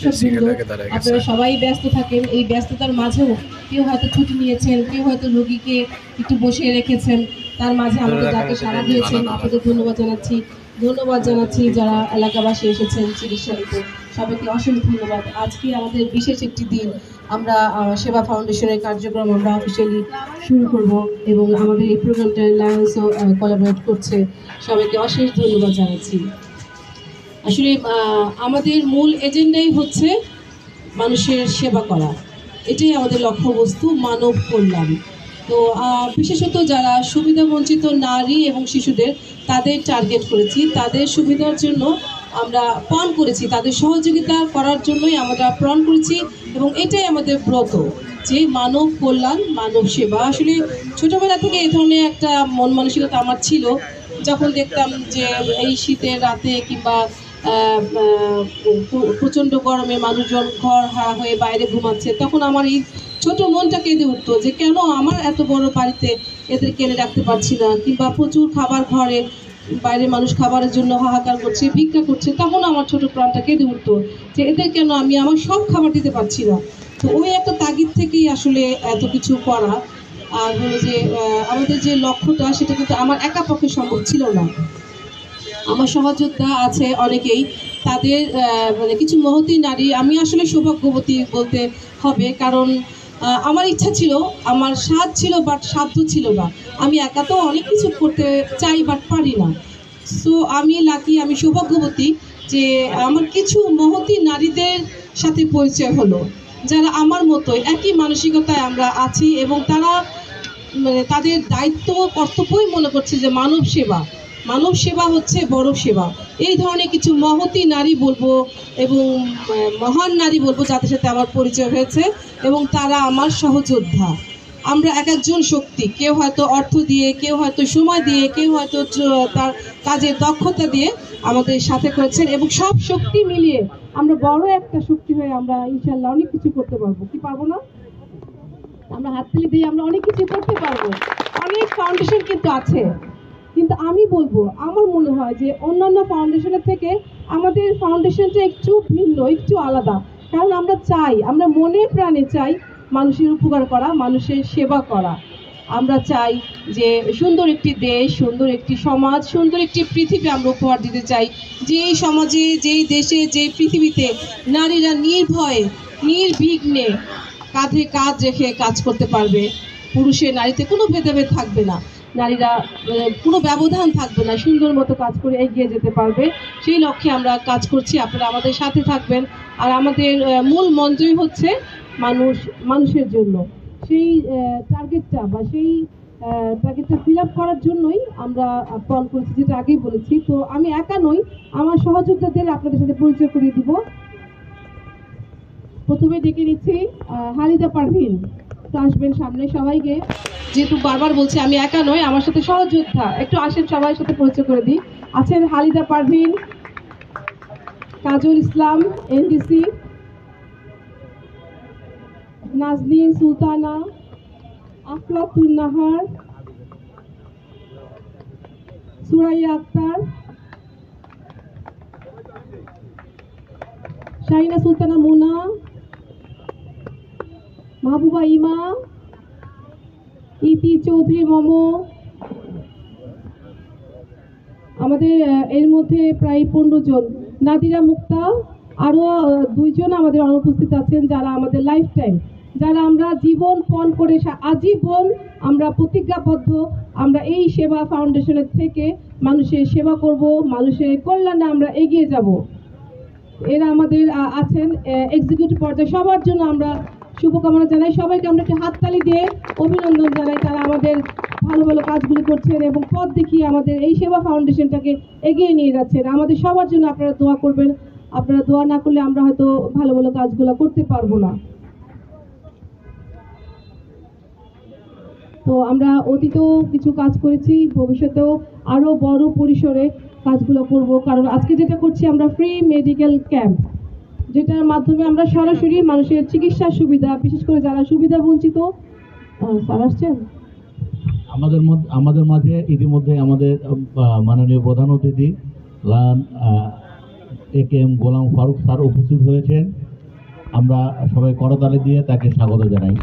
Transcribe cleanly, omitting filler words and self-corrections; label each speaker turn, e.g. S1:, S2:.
S1: দর্শকবৃন্দ, আপনারা সবাই ব্যস্ত থাকেন। এই ব্যস্ততার মাঝেও কেউ হয়তো ছুটি নিয়েছেন, কেউ হয়তো রোগীকে একটু বসিয়ে রেখেছেন, তার মাঝে আমাদের ডাকে সাড়া দিয়েছেন, আপনাদের ধন্যবাদ জানাচ্ছি। ধন্যবাদ জানাচ্ছি যারা এলাকাবাসী এসেছেন চিকিৎসা নিতে, সবাইকে অসংখ্য ধন্যবাদ। আজকে আমাদের বিশেষ একটি দিন, আমরা সেবা ফাউন্ডেশনের কার্যক্রম আমরা অফিসিয়ালি শুরু করব এবং আমাদের এই প্রোগ্রামটা লায়ন্সও কোলাবোরেট করছে। সবাইকে অশেষ ধন্যবাদ জানাচ্ছি। আসলে আমাদের মূল এজেন্ডাই হচ্ছে মানুষের সেবা করা, এটাই আমাদের লক্ষ্যবস্তু, মানব কল্যাণ। তো বিশেষত যারা সুবিধাবঞ্চিত নারী এবং শিশুদের, তাদের টার্গেট করেছি, তাদের সুবিধার জন্য আমরা প্রণ করেছি, তাদের সহযোগিতা করার জন্যই আমরা প্রণ করেছি এবং এটাই আমাদের ব্রত, যে মানব কল্যাণ, মানব সেবা। আসলে ছোটবেলা থেকে এই ধরনের একটা মন মানসিকতা আমার ছিল। যখন দেখতাম যে এই শীতের রাতে কিংবা প্রচণ্ড গরমে মানুষজন ঘর হারা হয়ে বাইরে ঘুমাচ্ছে, তখন আমার এই ছোট মনটা কেঁদে উঠতো যে কেন আমার এত বড় বাড়িতে এদের কেড়ে রাখতে পারছি না, কিংবা প্রচুর খাবার ঘরে, বাইরে মানুষ খাবারের জন্য হাহাকার করছে, ভিক্ষা করছে, তখন আমার ছোট প্রাণটা কেঁদে উঠতো যে এদের কেন আমি আমার সব খাবার দিতে পারছি না। তো ওই একটা তাগিদ থেকেই আসলে এত কিছু করা। আর হলো যে আমাদের যে লক্ষ্যটা, সেটা কিন্তু আমার একা পক্ষে সম্ভব ছিল না। আমার সহযোদ্ধা আছে অনেকেই, তাদের মানে কিছু মহতী নারী, আমি আসলে সৌভাগ্যবতী বলতে হবে, কারণ আমার ইচ্ছা ছিল, আমার সাধ ছিল, বাট সাধ্য ছিল না। আমি একা তো অনেক কিছু করতে চাই বাট পারি না। সো আমি লাকি, আমি সৌভাগ্যবতী যে আমার কিছু মহতী নারীদের সাথে পরিচয় হলো, যারা আমার মতোই একই মানসিকতায় আমরা আছি এবং তারা মানে তাদের দায়িত্ব কর্তব্যই মনে করছে যে মানব সেবা, মানব সেবা হচ্ছে বড় সেবা। এই ধরনের কিছু মহতী নারী বলবো এবং মহান নারী বলবো যাদের সাথে আমার পরিচয় হয়েছে, এবং তারা আমার সহযোদ্ধা। আমরা এক একজন শক্তি, কেউ হয়তো অর্থ দিয়ে, কেউ হয়তো সময় দিয়ে, কেউ হয়তো তার কাজের দক্ষতা দিয়ে আমাদের সাথে করেছেন, এবং সব শক্তি মিলিয়ে আমরা বড় একটা শক্তি হয়ে আমরা ইনশাল্লাহ অনেক কিছু করতে পারবো। কি পারবো না? আমরা হাততালি দিয়ে আমরা অনেক কিছু করতে পারবো। অনেক ফাউন্ডেশন কিন্তু আছে, কিন্তু আমি বলবো আমার মনে হয় যে অন্যান্য ফাউন্ডেশনের থেকে আমাদের ফাউন্ডেশনটা একটু ভিন্ন, একটু আলাদা। কারণ আমরা চাই, আমরা মনে প্রাণে চাই মানুষের উপকার করা, মানুষের সেবা করা। আমরা চাই যে সুন্দর একটি দেশ, সুন্দর একটি সমাজ, সুন্দর একটি পৃথিবী আমরা উপহার দিতে চাই, যে এই সমাজে, যেই দেশে, যে পৃথিবীতে নারীরা নির্ভয়ে, নির্বিঘ্নে কাঁধে কাঁধ রেখে কাজ করতে পারবে। পুরুষে নারীতে কোনো ভেদাভেদ থাকবে না, নারীরা কোনো ব্যবধান থাকবে না, সুন্দর মতো কাজ করে এগিয়ে যেতে পারবে। সেই লক্ষ্যে আমরা কাজ করছি, আপনারা আমাদের সাথে থাকবেন। আর আমাদের মূল মন্ত্রই হচ্ছে মানুষ মানুষের জন্য। সেই টার্গেটটা বা সেই টার্গেটটা ফিল আপ করার জন্যই আমরা প্রণ করেছি, যেটা আগেই বলেছি। তো আমি একা নই, আমার সহযোদ্ধাদের আপনাদের সাথে পরিচয় করিয়ে দিব। প্রথমে ডেকে নিচ্ছি হালিদা পারভিন, তো আসবেন সামনে সবাইকে। যেহেতু বারবার বলছি আমি একা নই, আমার সাথে সহযোদ্ধা, একটু আসেন সবার সাথে পরিচয় করে দিই। আছেন হালিদা পারভিন, কাজল ইসলাম এনডিসি, নাজনীন সুলতানা, আফলাতুন নাহার, সুরাইয়া আক্তার, শাহিনা সুলতানা মুনা, মাহবুবা ইমা, ইতি চৌধুরী মমো। আমাদের এর মধ্যে প্রায় 15 জন, নাদিরা মুক্তা, আরও 2 জন আমাদের অনুপস্থিত আছেন, যারা আমাদের লাইফ টাইম, যারা আমরা জীবন পণ করে আজীবন আমরা প্রতিজ্ঞাবদ্ধ, আমরা এই সেবা ফাউন্ডেশনের থেকে মানুষের সেবা করব, মানুষের কল্যাণে আমরা এগিয়ে যাব। এরা আমাদের আছেন এক্সিকিউটিভ পর্যায়ে। সবার জন্য আমরা শুভকামনা জানাই, সবাইকে আমরা একটি হাততালি দিয়ে অভিনন্দন জানাই। তারা আমাদের ভালো ভালো কাজগুলি করছেন এবং পথ দেখিয়ে আমাদের এই সেবা ফাউন্ডেশনটাকে এগিয়ে নিয়ে যাচ্ছেন। আমাদের সবার জন্য আপনারা দোয়া করবেন, আপনারা দোয়া না করলে আমরা হয়তো ভালো ভালো কাজগুলো করতে পারবো না। তো আমরা অতীতেও কিছু কাজ করেছি, ভবিষ্যতেও আরও বড় পরিসরে কাজগুলো করব। কারণ আজকে যেটা করছি আমরা ফ্রি মেডিকেল ক্যাম্প, যেটার মাধ্যমে আমরা সরাসরি মানুষের চিকিৎসার সুবিধা, বিশেষ করে যারা সুবিধা বঞ্চিত। স্যার আসছেন
S2: আমাদের মাঝে ইতিমধ্যে আমাদের মাননীয় প্রধান অতিথি লান এ K M Golam Faruk sir উপস্থিত হয়েছেন। আমরা সবাই করতালি দিয়ে তাকে স্বাগত জানাই।